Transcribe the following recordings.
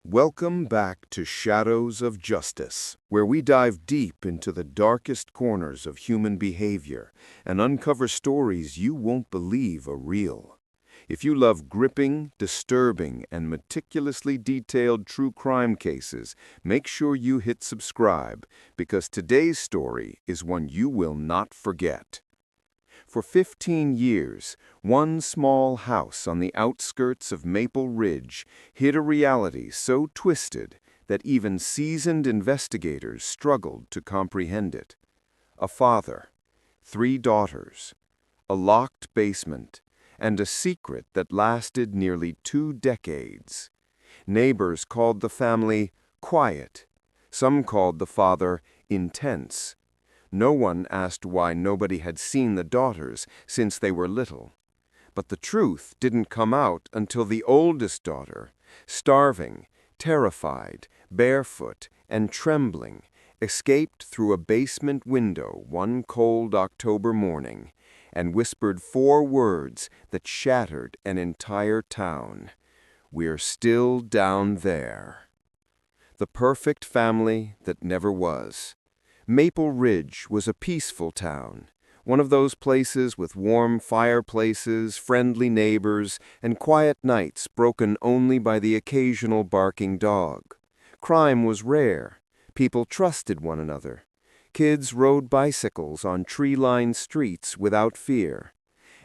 Welcome back to Shadows of Justice, where we dive deep into the darkest corners of human behavior and uncover stories you won't believe are real. If you love gripping, disturbing, and meticulously detailed true crime cases, make sure you hit subscribe, because today's story is one you will not forget. For 15 years, one small house on the outskirts of Maple Ridge hid a reality so twisted that even seasoned investigators struggled to comprehend it. A father, 3 daughters, a locked basement, and a secret that lasted nearly 2 decades. Neighbors called the family quiet. Some called the father intense. No one asked why nobody had seen the daughters since they were little. But the truth didn't come out until the oldest daughter, starving, terrified, barefoot, and trembling, escaped through a basement window one cold October morning and whispered 4 words that shattered an entire town. "We're still down there." The perfect family that never was. Maple Ridge was a peaceful town, one of those places with warm fireplaces, friendly neighbors, and quiet nights broken only by the occasional barking dog. Crime was rare. People trusted one another. Kids rode bicycles on tree-lined streets without fear.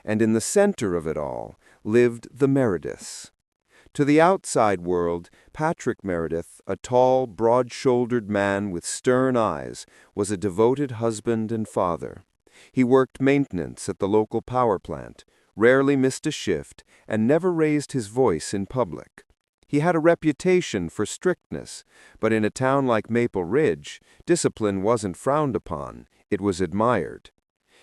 And in the center of it all lived the Merediths. To the outside world, Patrick Meredith, a tall, broad-shouldered man with stern eyes, was a devoted husband and father. He worked maintenance at the local power plant, rarely missed a shift, and never raised his voice in public. He had a reputation for strictness, but in a town like Maple Ridge, discipline wasn't frowned upon, it was admired.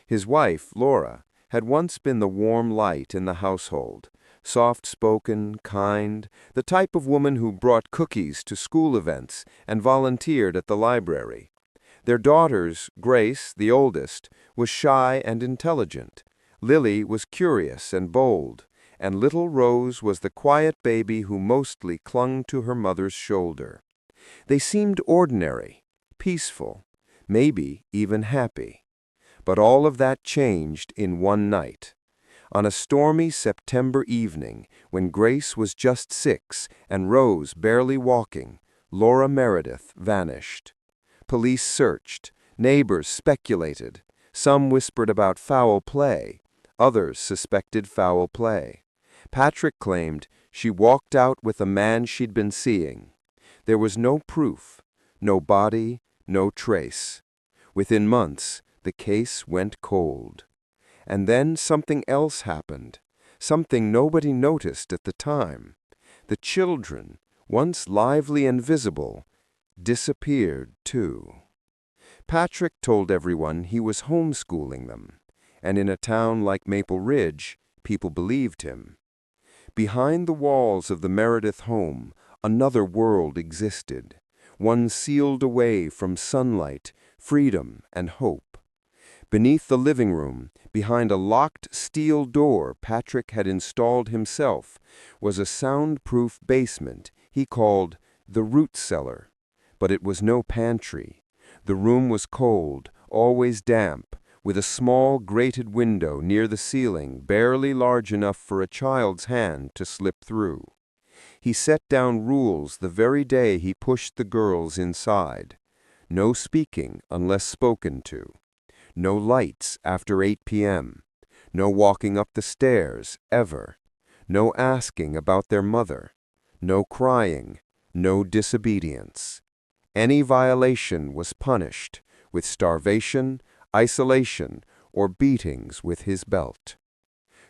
His wife, Laura, had once been the warm light in the household. Soft-spoken, kind, the type of woman who brought cookies to school events and volunteered at the library. Their daughters, Grace, the oldest, was shy and intelligent. Lily was curious and bold, and little Rose was the quiet baby who mostly clung to her mother's shoulder. They seemed ordinary, peaceful, maybe even happy. But all of that changed in one night. On a stormy September evening, when Grace was just 6 and Rose barely walking, Laura Meredith vanished. Police searched, neighbors speculated, some whispered about foul play, others suspected foul play. Patrick claimed she walked out with a man she'd been seeing. There was no proof, no body, no trace. Within months, the case went cold. And then something else happened, something nobody noticed at the time. The children, once lively and visible, disappeared too. Patrick told everyone he was homeschooling them, and in a town like Maple Ridge, people believed him. Behind the walls of the Meredith home, another world existed, one sealed away from sunlight, freedom, and hope. Beneath the living room, behind a locked steel door Patrick had installed himself, was a soundproof basement he called the root cellar. But it was no pantry. The room was cold, always damp, with a small grated window near the ceiling barely large enough for a child's hand to slip through. He set down rules the very day he pushed the girls inside. No speaking unless spoken to. No lights after 8 p.m. No walking up the stairs, ever. No asking about their mother. No crying. No disobedience. Any violation was punished with starvation, isolation, or beatings with his belt.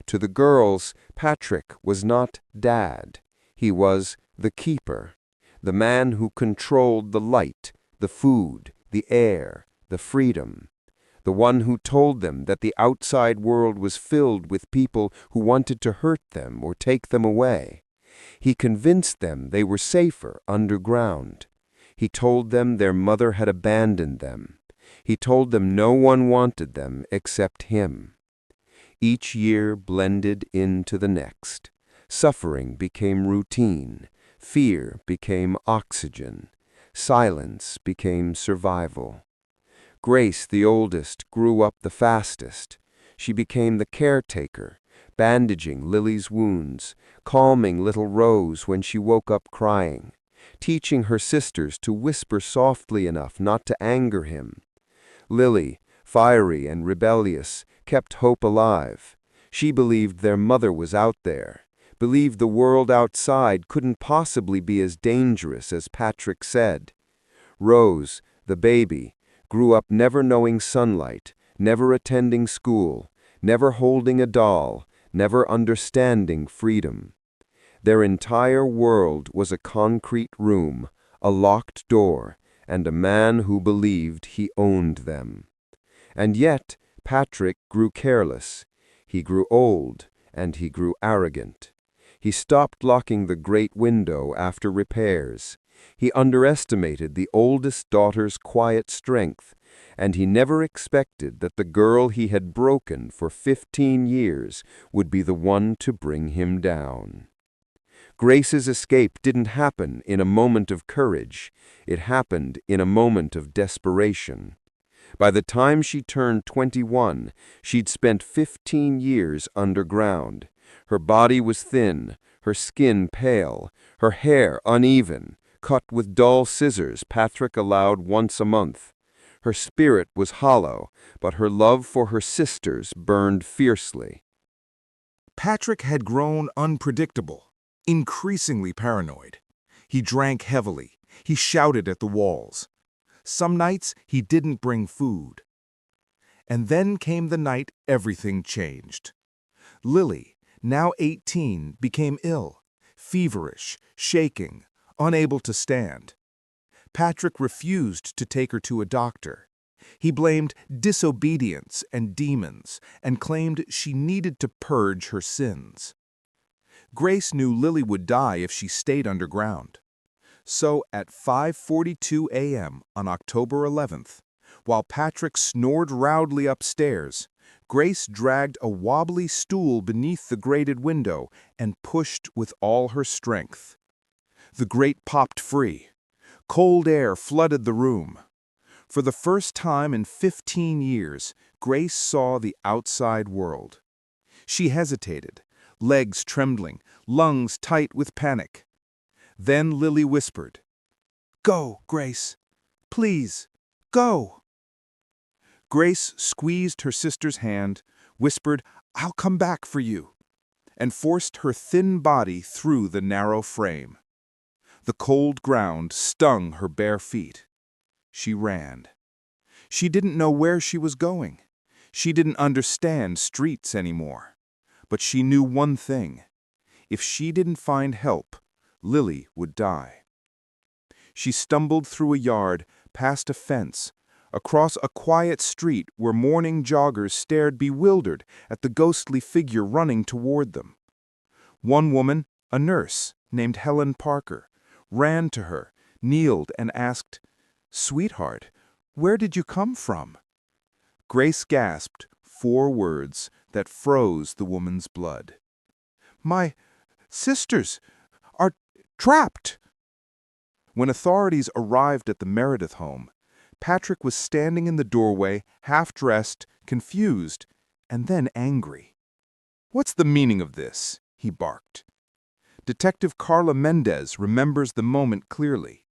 To the girls, Patrick was not dad. He was the keeper, the man who controlled the light, the food, the air, the freedom. The one who told them that the outside world was filled with people who wanted to hurt them or take them away. He convinced them they were safer underground. He told them their mother had abandoned them. He told them no one wanted them except him. Each year blended into the next. Suffering became routine. Fear became oxygen. Silence became survival. Grace, the oldest, grew up the fastest. She became the caretaker, bandaging Lily's wounds, calming little Rose when she woke up crying, teaching her sisters to whisper softly enough not to anger him. Lily, fiery and rebellious, kept hope alive. She believed their mother was out there, believed the world outside couldn't possibly be as dangerous as Patrick said. Rose, the baby, grew up never knowing sunlight, never attending school, never holding a doll, never understanding freedom. Their entire world was a concrete room, a locked door, and a man who believed he owned them. And yet, Patrick grew careless. He grew old, and he grew arrogant. He stopped locking the great window after repairs. He underestimated the oldest daughter's quiet strength, and he never expected that the girl he had broken for 15 years would be the one to bring him down. Grace's escape didn't happen in a moment of courage. It happened in a moment of desperation. By the time she turned 21, she'd spent 15 years underground. Her body was thin, her skin pale, her hair uneven, cut with dull scissors Patrick allowed once a month. Her spirit was hollow, but her love for her sisters burned fiercely. Patrick had grown unpredictable, increasingly paranoid. He drank heavily. He shouted at the walls. Some nights he didn't bring food. And then came the night everything changed. Lily, now 18, became ill, feverish, shaking, unable to stand. Patrick refused to take her to a doctor. He blamed disobedience and demons and claimed she needed to purge her sins. Grace knew Lily would die if she stayed underground. So at 5:42 a.m. on October 11th, while Patrick snored loudly upstairs, Grace dragged a wobbly stool beneath the grated window and pushed with all her strength. The grate popped free. Cold air flooded the room. For the first time in 15 years, Grace saw the outside world. She hesitated, legs trembling, lungs tight with panic. Then Lily whispered, "Go, Grace. Please, go." Grace squeezed her sister's hand, whispered, "I'll come back for you," and forced her thin body through the narrow frame. The cold ground stung her bare feet. She ran. She didn't know where she was going. She didn't understand streets anymore. But she knew one thing. If she didn't find help, Lily would die. She stumbled through a yard, past a fence, across a quiet street where morning joggers stared bewildered at the ghostly figure running toward them. One woman, a nurse named Helen Parker, ran to her, kneeled, and asked, "Sweetheart, where did you come from?" Grace gasped 4 words that froze the woman's blood. "My sisters are trapped." When authorities arrived at the Meredith home, Patrick was standing in the doorway, half-dressed, confused, and then angry. "What's the meaning of this?" he barked. Detective Carla Mendez remembers the moment clearly.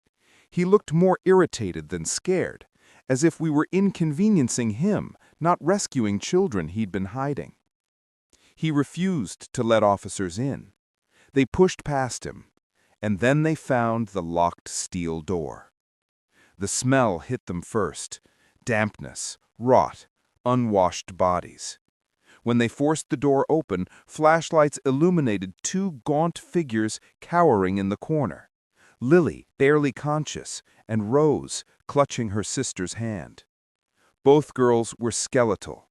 He looked more irritated than scared, as if we were inconveniencing him, not rescuing children he'd been hiding. He refused to let officers in. They pushed past him, and then they found the locked steel door. The smell hit them first: dampness, rot, unwashed bodies. When they forced the door open, flashlights illuminated 2 gaunt figures cowering in the corner. Lily, barely conscious, and Rose, clutching her sister's hand. Both girls were skeletal.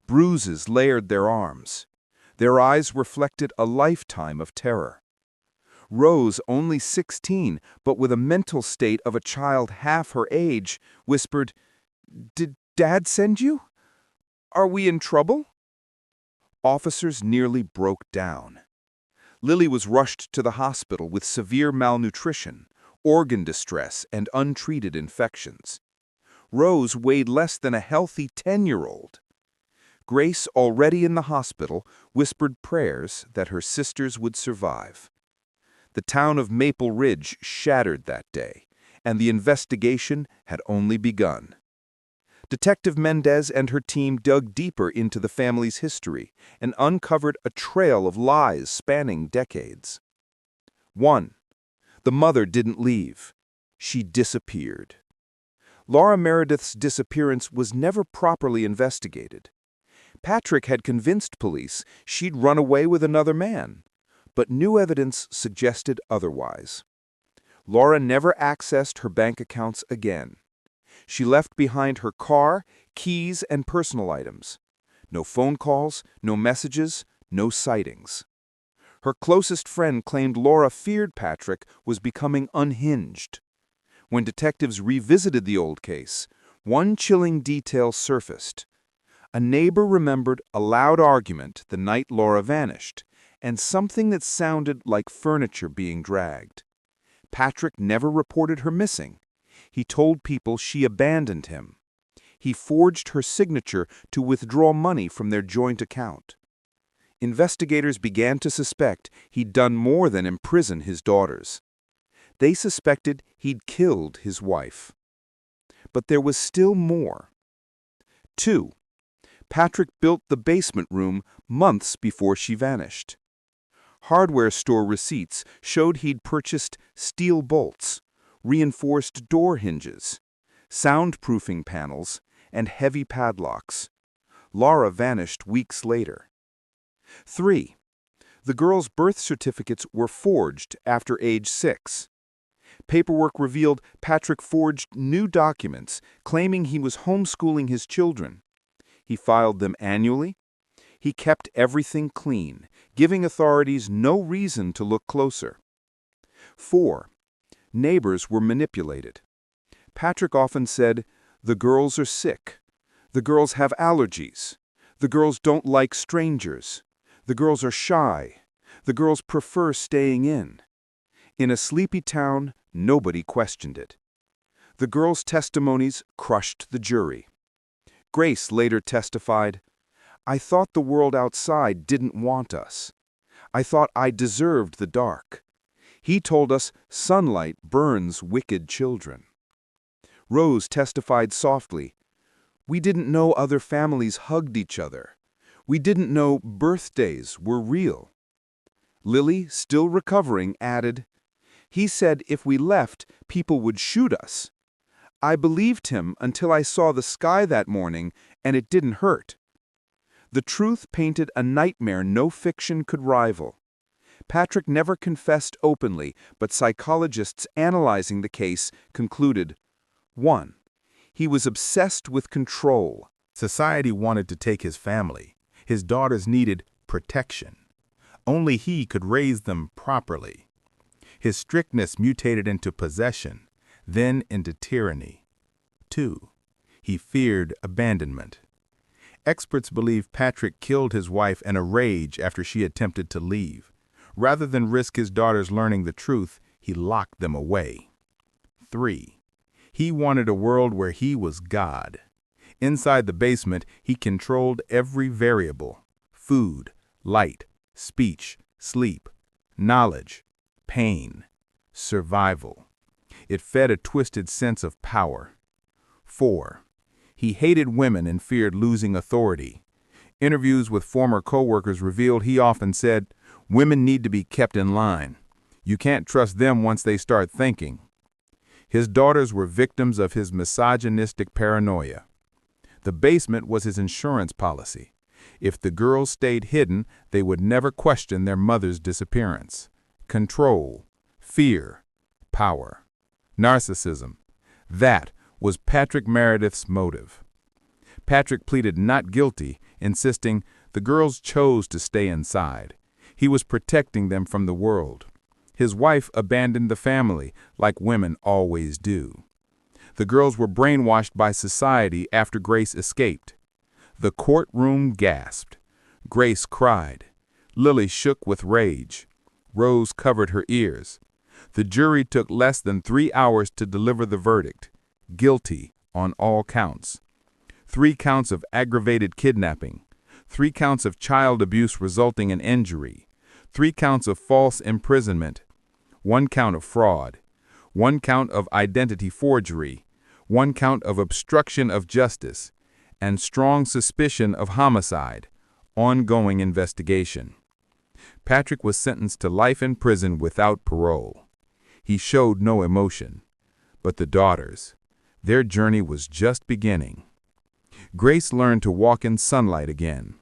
Bruises layered their arms. Their eyes reflected a lifetime of terror. Rose, only 16, but with a mental state of a child half her age, whispered, "Did Dad send you? Are we in trouble?" Officers nearly broke down. Lily was rushed to the hospital with severe malnutrition, organ distress, and untreated infections. Rose weighed less than a healthy 10-year-old. Grace, already in the hospital, whispered prayers that her sisters would survive. The town of Maple Ridge shattered that day, and the investigation had only begun. Detective Mendez and her team dug deeper into the family's history and uncovered a trail of lies spanning decades. 1. The mother didn't leave. She disappeared. Laura Meredith's disappearance was never properly investigated. Patrick had convinced police she'd run away with another man, but new evidence suggested otherwise. Laura never accessed her bank accounts again. She left behind her car, keys, and personal items. No phone calls, no messages, no sightings. Her closest friend claimed Laura feared Patrick was becoming unhinged. When detectives revisited the old case, one chilling detail surfaced. A neighbor remembered a loud argument the night Laura vanished, and something that sounded like furniture being dragged. Patrick never reported her missing. He told people she abandoned him. He forged her signature to withdraw money from their joint account. Investigators began to suspect he'd done more than imprison his daughters. They suspected he'd killed his wife. But there was still more. 2. Patrick built the basement room months before she vanished. Hardware store receipts showed he'd purchased steel bolts, reinforced door hinges, soundproofing panels, and heavy padlocks. Laura vanished weeks later. 3. The girls' birth certificates were forged after age 6. Paperwork revealed Patrick forged new documents claiming he was homeschooling his children. He filed them annually. He kept everything clean, giving authorities no reason to look closer. 4. Neighbors were manipulated. Patrick often said, "The girls are sick. The girls have allergies. The girls don't like strangers. The girls are shy. The girls prefer staying in." In a sleepy town, nobody questioned it. The girls' testimonies crushed the jury. Grace later testified, "I thought the world outside didn't want us. I thought I deserved the dark. He told us sunlight burns wicked children." Rose testified softly, "We didn't know other families hugged each other. We didn't know birthdays were real." Lily, still recovering, added, "He said if we left, people would shoot us. I believed him until I saw the sky that morning, and it didn't hurt." The truth painted a nightmare no fiction could rival. Patrick never confessed openly, but psychologists analyzing the case concluded, 1. He was obsessed with control. Society wanted to take his family. His daughters needed protection. Only he could raise them properly. His strictness mutated into possession, then into tyranny. 2. He feared abandonment. Experts believe Patrick killed his wife in a rage after she attempted to leave. Rather than risk his daughters learning the truth, he locked them away. 3. He wanted a world where he was God. Inside the basement, he controlled every variable: food, light, speech, sleep, knowledge, pain, survival. It fed a twisted sense of power. 4. He hated women and feared losing authority. Interviews with former co-workers revealed he often said, "Women need to be kept in line. You can't trust them once they start thinking." His daughters were victims of his misogynistic paranoia. The basement was his insurance policy. If the girls stayed hidden, they would never question their mother's disappearance. Control, fear, power, narcissism. That was Patrick Meredith's motive. Patrick pleaded not guilty, insisting the girls chose to stay inside. He was protecting them from the world. His wife abandoned the family, like women always do. The girls were brainwashed by society after Grace escaped. The courtroom gasped. Grace cried. Lily shook with rage. Rose covered her ears. The jury took less than 3 hours to deliver the verdict. Guilty on all counts. 3 counts of aggravated kidnapping. 3 counts of child abuse resulting in injury. 3 counts of false imprisonment. 1 count of fraud. 1 count of identity forgery. 1 count of obstruction of justice. And strong suspicion of homicide. Ongoing investigation. Patrick was sentenced to life in prison without parole. He showed no emotion. But the daughters, their journey was just beginning. Grace learned to walk in sunlight again.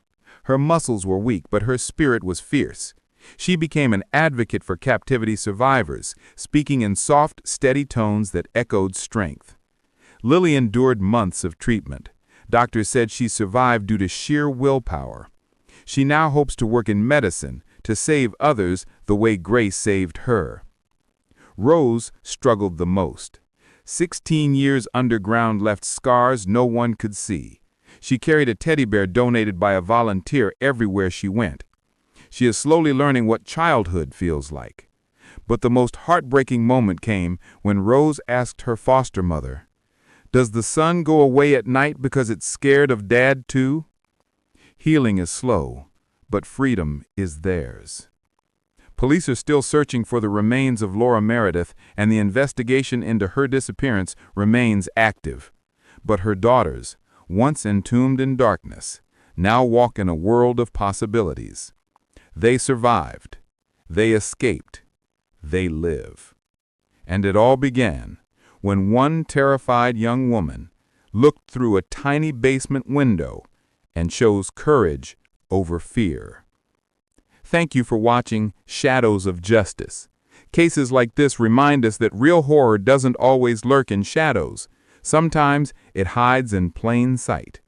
Her muscles were weak, but her spirit was fierce. She became an advocate for captivity survivors, speaking in soft, steady tones that echoed strength. Lily endured months of treatment. Doctors said she survived due to sheer willpower. She now hopes to work in medicine, to save others the way Grace saved her. Rose struggled the most. 16 years underground left scars no one could see. She carried a teddy bear donated by a volunteer everywhere she went. She is slowly learning what childhood feels like. But the most heartbreaking moment came when Rose asked her foster mother, "Does the sun go away at night because it's scared of Dad too?" Healing is slow, but freedom is theirs. Police are still searching for the remains of Laura Meredith, and the investigation into her disappearance remains active. But her daughters, once entombed in darkness, now walk in a world of possibilities. They survived. They escaped. They live. And it all began when one terrified young woman looked through a tiny basement window and chose courage over fear. Thank you for watching Shadows of Justice. Cases like this remind us that real horror doesn't always lurk in shadows. Sometimes it hides in plain sight.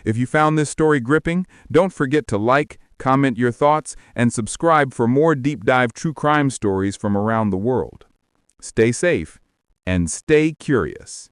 If you found this story gripping, don't forget to like, comment your thoughts, and subscribe for more deep dive true crime stories from around the world. Stay safe and stay curious.